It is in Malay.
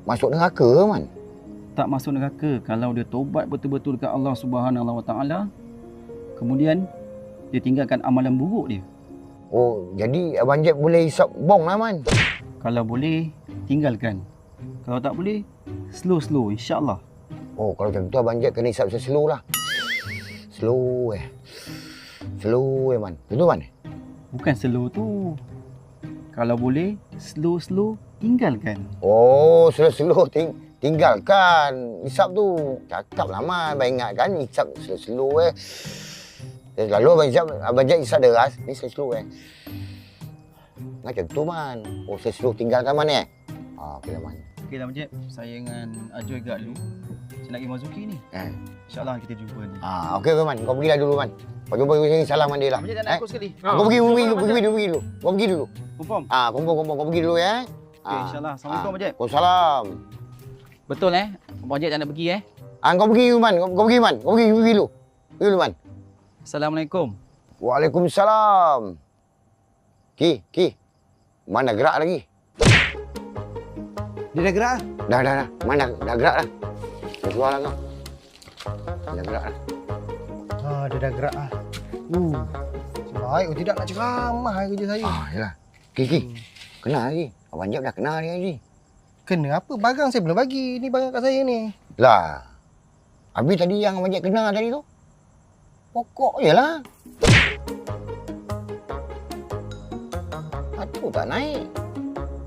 masuk neraka ke, Man? Tak masuk neraka kalau dia tobat betul-betul dekat Allah Subhanahu Wa Taala. Kemudian dia tinggalkan amalan buruk dia. Oh, jadi Abang Jeb boleh hisap bong lah, Man. Kalau boleh, tinggalkan. Kalau tak boleh, slow-slow, insya-Allah. Oh, kalau macam tu Abang Jeb kena hisap slow lah. Slow, Man. Betul, Man? Bukan slow tu. Kalau boleh, slow-slow, tinggalkan. Oh, slow-slow tinggalkan. Hisap tu. Cakap lah, Man. Abang ingatkan hisap slow-slow Lalu Abang Jeb hisap deras. Ni slow Macam tu, Man. Oh, slow tinggalkan, Man okey lah, Man. Okey lah, Majid. Saya dengan Ajoy gak dulu. Saya nak pergi Mazuki ni. InsyaAllah kita jumpa ni. Okey, Man. Kau pergilah dulu, Man. Kau jumpa sini salam dengan dia lah. Majid tak nak ikut sekali. Kau pergi dulu. Kau pergi dulu. Confirm? Confirm. Kau pergi dulu, ya. Okey, insyaAllah. Assalamualaikum, Majid. Waalaikumsalam. Betul Majid tak nak pergi Kau pergi dulu, Man. Kau pergi dulu. Pergi dulu, Man. Assalamualaikum. Waalaikumsalam. Ki. Mana gerak lagi? Dia dah gerak? Dah. Mana dah gerak dah. Dah keluar lah kau. Dah gerak dah. Dia dah gerak lah. Baik tidak nak ceramah kerja saya. Yalah. Ki. Kenal lagi. Abang Jeb dah kenal dia lagi. Kena apa? Barang saya belum bagi. Ni barang kat saya ni. Lah. Habis tadi yang Abang Jeb kenal tadi tu? Pokok je lah. Aku tak naik.